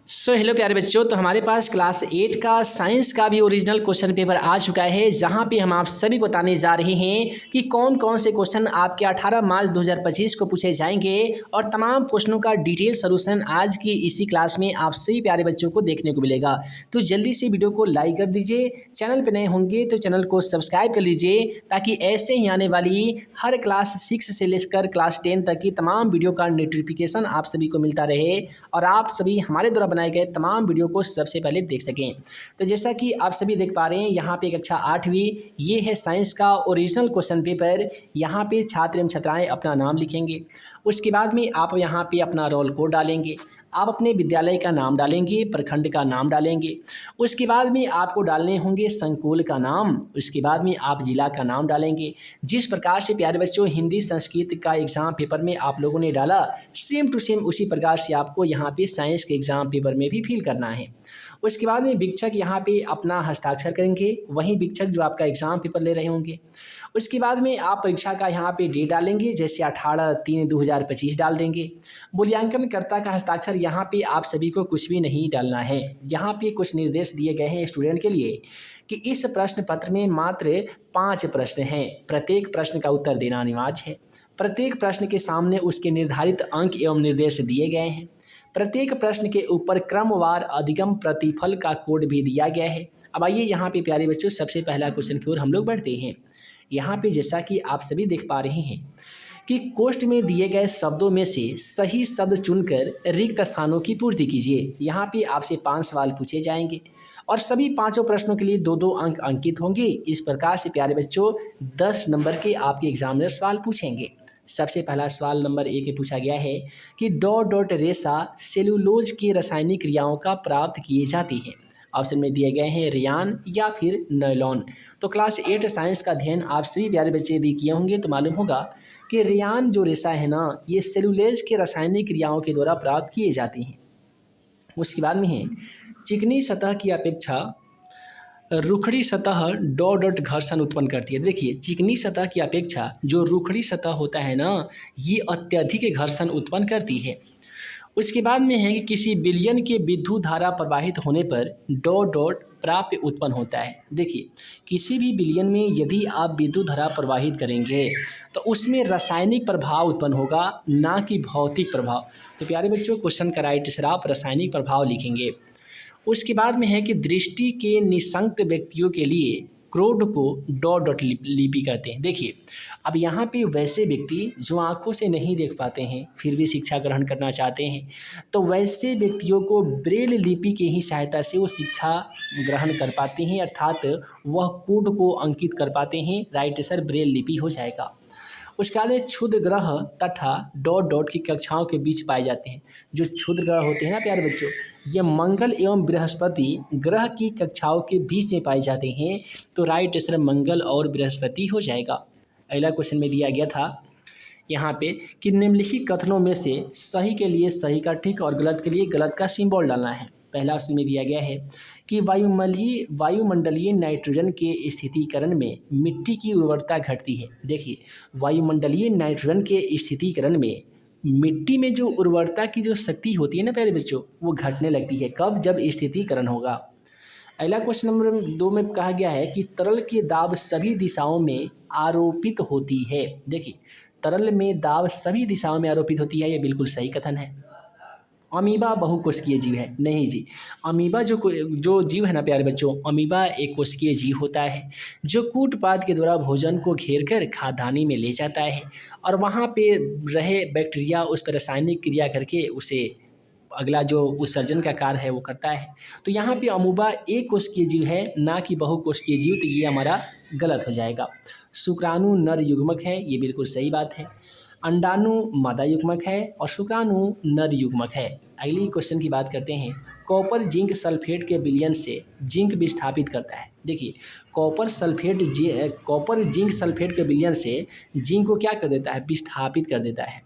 Hello प्यारे बच्चों। तो हमारे पास क्लास 8 का साइंस का भी ओरिजिनल क्वेश्चन पेपर आ चुका है, जहां पे हम आप सभी को बताने जा रहे हैं कि कौन कौन से क्वेश्चन आपके 18 मार्च 2025 को पूछे जाएंगे और तमाम क्वेश्चनों का डिटेल सॉल्यूशन आज की इसी क्लास में आप सभी प्यारे बच्चों को देखने को मिलेगा। तो जल्दी से वीडियो को लाइक कर दीजिए, चैनल पर नए होंगे तो चैनल को सब्सक्राइब कर लीजिए, ताकि ऐसे ही आने वाली हर क्लास 6 से लेकर क्लास 10 तक की तमाम वीडियो का नोटिफिकेशन आप सभी को मिलता रहे और आप सभी हमारे द्वारा बनाए गए तमाम वीडियो को सबसे पहले देख सकें। तो जैसा कि आप सभी देख पा रहे हैं, यहाँ पे कक्षा 8वीं ये है साइंस का ओरिजिनल क्वेश्चन पेपर। यहाँ पे छात्र एवं छात्राएं अपना नाम लिखेंगे, उसके बाद में आप यहाँ पे अपना रोल कोड डालेंगे, आप अपने विद्यालय का नाम डालेंगे, प्रखंड का नाम डालेंगे, उसके बाद में आपको डालने होंगे संकुल का नाम, उसके बाद में आप जिला का नाम डालेंगे। जिस प्रकार से प्यारे बच्चों हिंदी संस्कृत का एग्ज़ाम पेपर में आप लोगों ने डाला, सेम टू सेम उसी प्रकार से आपको यहाँ पे साइंस के एग्ज़ाम पेपर में भी फिल करना है। उसके बाद में शिक्षक यहाँ पे अपना हस्ताक्षर करेंगे, वहीं शिक्षक जो आपका एग्ज़ाम पेपर ले रहे होंगे। उसके बाद में आप परीक्षा का यहाँ पे डेट डालेंगे, जैसे 18/3/2025 डाल देंगे। मूल्यांकनकर्ता का हस्ताक्षर यहाँ पे आप सभी को कुछ भी नहीं डालना है। यहाँ पे कुछ निर्देश दिए गए हैं स्टूडेंट के लिए कि इस प्रश्न पत्र में मात्र 5 प्रश्न हैं, प्रत्येक प्रश्न का उत्तर देना अनिवार्य है। प्रत्येक प्रश्न के सामने उसके निर्धारित अंक एवं निर्देश दिए गए हैं। प्रत्येक प्रश्न के ऊपर क्रमवार अधिगम प्रतिफल का कोड भी दिया गया है। अब आइए यहाँ पे प्यारे बच्चों सबसे पहला क्वेश्चन की ओर हम लोग बढ़ते हैं। यहाँ पे जैसा कि आप सभी देख पा रहे हैं कि कोष्ठ में दिए गए शब्दों में से सही शब्द चुनकर रिक्त स्थानों की पूर्ति कीजिए। यहाँ पे आपसे 5 सवाल पूछे जाएंगे और सभी पांचों प्रश्नों के लिए 2-2 अंक अंकित होंगे। इस प्रकार से प्यारे बच्चों 10 नंबर के आपके एग्जामिनर सवाल पूछेंगे। सबसे पहला सवाल नंबर 1 पूछा गया है कि डॉट डॉट रेशा सेलुलोज की रासायनिक क्रियाओं का प्राप्त किए जाती है। ऑप्शन में दिए गए हैं रेयान या फिर नायलॉन। तो क्लास 8 साइंस का अध्ययन आप सभी प्यारे बच्चे यदि किए होंगे तो मालूम होगा कि रेयान जो रेशा है ना, ये सेलुलोज के रासायनिक क्रियाओं के द्वारा प्राप्त किए जाती हैं। उसके बाद में है चिकनी सतह की अपेक्षा रुखड़ी सतह डॉट डॉट घर्षण उत्पन्न करती है। देखिए चिकनी सतह की अपेक्षा जो रुखड़ी सतह होता है ना, ये अत्यधिक घर्षण उत्पन्न करती है। उसके बाद में है कि किसी विलयन के विद्युत धारा प्रवाहित होने पर डॉट डॉट प्राप्य उत्पन्न होता है। देखिए किसी भी विलयन में यदि आप विद्युत धारा प्रवाहित करेंगे तो उसमें रासायनिक प्रभाव उत्पन्न होगा, ना कि भौतिक प्रभाव। तो प्यारे बच्चों क्वेश्चन का राइट आंसर आप रासायनिक प्रभाव लिखेंगे। उसके बाद में है कि दृष्टि के निसंक व्यक्तियों के लिए क्रोध को डॉट डॉट लिपि कहते हैं। देखिए अब यहाँ पे वैसे व्यक्ति जो आँखों से नहीं देख पाते हैं फिर भी शिक्षा ग्रहण करना चाहते हैं, तो वैसे व्यक्तियों को ब्रेल लिपि की ही सहायता से वो शिक्षा ग्रहण कर पाते हैं, अर्थात वह कोड को अंकित कर पाते हैं। राइट आंसर ब्रेल लिपि हो जाएगा। उसके बाद क्षुद्र ग्रह तथा डॉट डॉट की कक्षाओं के बीच पाए जाते हैं। जो क्षुद्र ग्रह होते हैं ना प्यारे बच्चों, ये मंगल एवं बृहस्पति ग्रह की कक्षाओं के बीच में पाए जाते हैं। तो राइट आंसर मंगल और बृहस्पति हो जाएगा। अगला क्वेश्चन में दिया गया था यहाँ पे कि निम्नलिखित कथनों में से सही के लिए सही का टिक और गलत के लिए गलत का सिंबल डालना है। पहला ऑप्शन में दिया गया है कि वायुमंडलीय नाइट्रोजन के स्थितीकरण में मिट्टी की उर्वरता घटती है। देखिए वायुमंडलीय नाइट्रोजन के स्थितीकरण में मिट्टी में जो उर्वरता की जो शक्ति होती है ना प्यारे बच्चों, वो घटने लगती है। कब? जब स्थितीकरण होगा। अगला क्वेश्चन नंबर 2 में कहा गया है कि तरल की दाब सभी दिशाओं में आरोपित होती है। देखिए तरल में दाब सभी दिशाओं में आरोपित होती है, ये बिल्कुल सही कथन है। अमीबा बहुकोशिकीय जीव है? नहीं जी, अमीबा जो जीव है ना प्यारे बच्चों, अमीबा एक कोशिकीय जीव होता है जो कूटपाद के द्वारा भोजन को घेर कर खाद्यान्नी में ले जाता है और वहाँ पे रहे बैक्टीरिया उस पर रासायनिक क्रिया करके उसे अगला जो उत्सर्जन का कार्य है वो करता है। तो यहाँ पे अमीबा एक कोशिकीय जीव है, ना कि बहुकोशिकीय जीव, तो ये हमारा गलत हो जाएगा। शुक्राणु नर युग्मक है, ये बिल्कुल सही बात है। अंडाणु मादा युग्मक है और शुक्राणु नर युग्मक है। अगली क्वेश्चन की बात करते हैं। कॉपर जिंक सल्फेट के विलयन से जिंक विस्थापित करता है। देखिए कॉपर जिंक सल्फेट के विलयन से जिंक को क्या कर देता है? विस्थापित कर देता है।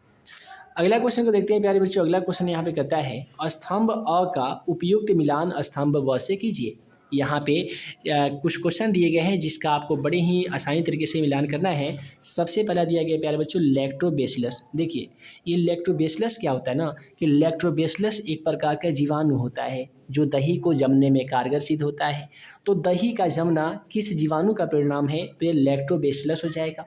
अगला क्वेश्चन को देखते हैं प्यारे बच्चों। अगला क्वेश्चन यहाँ पे कहता है स्तंभ अ का उपयुक्त मिलान स्तंभ व से कीजिए। यहाँ पे कुछ क्वेश्चन दिए गए हैं जिसका आपको बड़े ही आसानी तरीके से मिलान करना है। सबसे पहला दिया गया प्यारे बच्चों लैक्टोबैसिलस। देखिए ये लैक्टोबैसिलस क्या होता है ना कि लैक्टोबैसिलस एक प्रकार का जीवाणु होता है जो दही को जमने में कारगर सिद्ध होता है। तो दही का जमना किस जीवाणु का परिणाम है, तो ये लैक्टोबैसिलस हो जाएगा।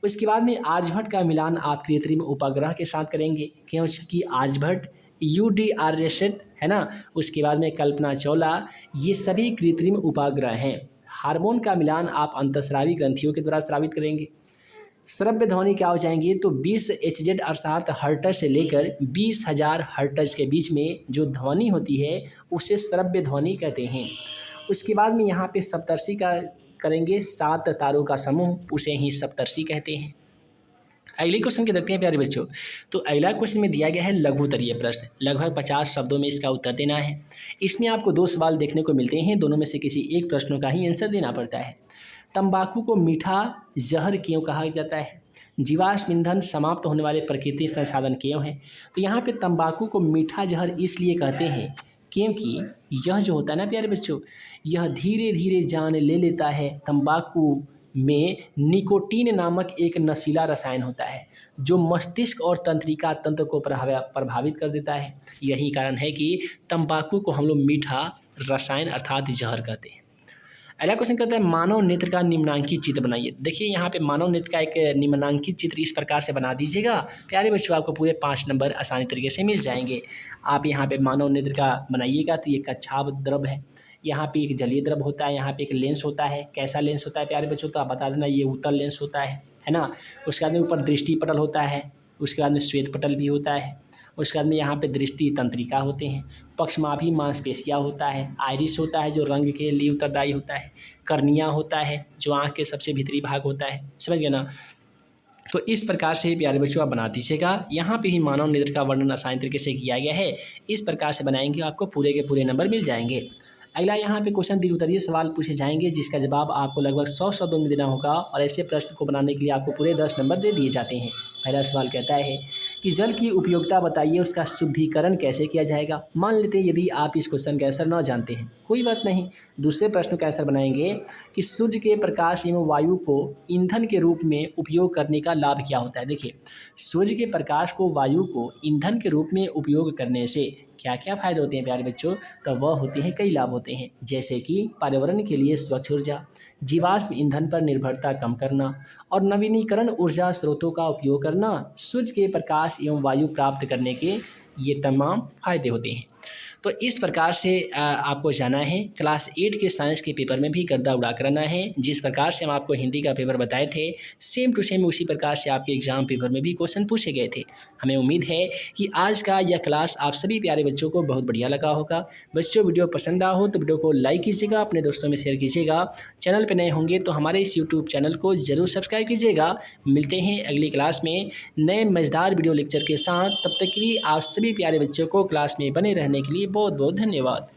उसके बाद में आर्यभट्ट का मिलान आप कृत्रिम उपग्रह के साथ करेंगे क्योंकि आर्यभट्ट यूडी आर्यसेट है ना, उसके बाद में कल्पना चावला, ये सभी कृत्रिम उपग्रह हैं। हार्मोन का मिलान आप अंतःस्रावी ग्रंथियों के द्वारा स्रावित करेंगे। श्रव्य ध्वनि क्या हो जाएंगी, तो 20 HZ अर्थात हर्ट्ज से लेकर 20,000 हर्ट्ज के बीच में जो ध्वनि होती है उसे श्रव्य ध्वनि कहते हैं। उसके बाद में यहाँ पे सप्तर्षि का करेंगे, 7 तारों का समूह, उसे ही सप्तर्षि कहते हैं। अगले क्वेश्चन के देखते हैं प्यारे बच्चों। तो अगला क्वेश्चन में दिया गया है लघुत्तरीय प्रश्न, लगभग 50 शब्दों में इसका उत्तर देना है। इसमें आपको 2 सवाल देखने को मिलते हैं, दोनों में से किसी एक प्रश्नों का ही आंसर देना पड़ता है। तंबाकू को मीठा जहर क्यों कहा जाता है? जीवाश्म ईंधन समाप्त होने वाले प्राकृतिक संसाधन क्यों हैं? तो यहाँ पे तंबाकू को मीठा जहर इसलिए कहते हैं क्योंकि यह जो होता है ना प्यारे बच्चों, यह धीरे धीरे जान ले लेता है। तंबाकू में निकोटीन नामक एक नशीला रसायन होता है जो मस्तिष्क और तंत्रिका तंत्र को प्रभावित कर देता है। यही कारण है कि तंबाकू को हम लोग मीठा रसायन अर्थात जहर कहते हैं। अगला क्वेश्चन कहता है मानव नेत्र का निम्नांकित चित्र बनाइए। देखिए यहाँ पे मानव नेत्र का एक निम्नांकित चित्र इस प्रकार से बना दीजिएगा प्यारे बच्चों, आपको पूरे 5 नंबर आसानी तरीके से मिल जाएंगे। आप यहाँ पे मानव नेत्र का बनाइएगा तो ये कच्छाव द्रव है, यहाँ पे एक जलीय द्रव होता है, यहाँ पे एक लेंस होता है। कैसा लेंस होता है प्यारे बच्चों, तो आप बता देना, ये उत्तल लेंस होता है ना। उसके बाद में ऊपर दृष्टि पटल होता है, उसके बाद में श्वेत पटल भी होता है, उसके बाद में यहाँ पे दृष्टि तंत्रिका होते हैं, पक्षमाभी मांसपेशियाँ होता है, आइरिस होता है जो रंग के लिए उत्तरदायी होता है, कर्निया होता है जो आँख के सबसे भीतरी भाग होता है। समझ गए ना। तो इस प्रकार से प्यारे बच्चों आप बना दीजिएगा। यहाँ पे भी मानव नेत्र का वर्णन आसानी तरीके से किया गया है, इस प्रकार से बनाएंगे आपको पूरे के पूरे नंबर मिल जाएंगे। अगला यहाँ पे क्वेश्चन दीर्घ उत्तरीय सवाल पूछे जाएंगे जिसका जवाब आपको लगभग 100 शब्दों में देना होगा और ऐसे प्रश्न को बनाने के लिए आपको पूरे 10 नंबर दे दिए जाते हैं। पहला सवाल कहता है कि जल की उपयोगिता बताइए, उसका शुद्धिकरण कैसे किया जाएगा। मान लेते हैं यदि आप इस क्वेश्चन का आंसर न जानते हैं, कोई बात नहीं, दूसरे प्रश्न का आंसर बनाएंगे कि सूर्य के प्रकाश एवं वायु को ईंधन के रूप में उपयोग करने का लाभ क्या होता है। देखिए सूर्य के प्रकाश को वायु को ईंधन के रूप में उपयोग करने से क्या क्या फ़ायदे होते हैं प्यारे बच्चों, तो वह होते हैं कई लाभ होते हैं, जैसे कि पर्यावरण के लिए स्वच्छ ऊर्जा, जीवाश्म ईंधन पर निर्भरता कम करना और नवीनीकरण ऊर्जा स्रोतों का उपयोग करना, सूर्य के प्रकाश एवं वायु प्राप्त करने के ये तमाम फायदे होते हैं। तो इस प्रकार से आपको जाना है। क्लास 8 के साइंस के पेपर में भी गर्दा उड़ा कर आना है। जिस प्रकार से हम आपको हिंदी का पेपर बताए थे सेम टू सेम उसी प्रकार से आपके एग्जाम पेपर में भी क्वेश्चन पूछे गए थे। हमें उम्मीद है कि आज का यह क्लास आप सभी प्यारे बच्चों को बहुत बढ़िया लगा होगा। बच्चों वीडियो पसंद आया हो तो वीडियो को लाइक कीजिएगा, अपने दोस्तों में शेयर कीजिएगा। चैनल पर नए होंगे तो हमारे इस यूट्यूब चैनल को ज़रूर सब्सक्राइब कीजिएगा। मिलते हैं अगली क्लास में नए मज़ेदार वीडियो लेक्चर के साथ। तब तक के लिए आप सभी प्यारे बच्चों को क्लास में बने रहने के लिए बहुत बहुत धन्यवाद।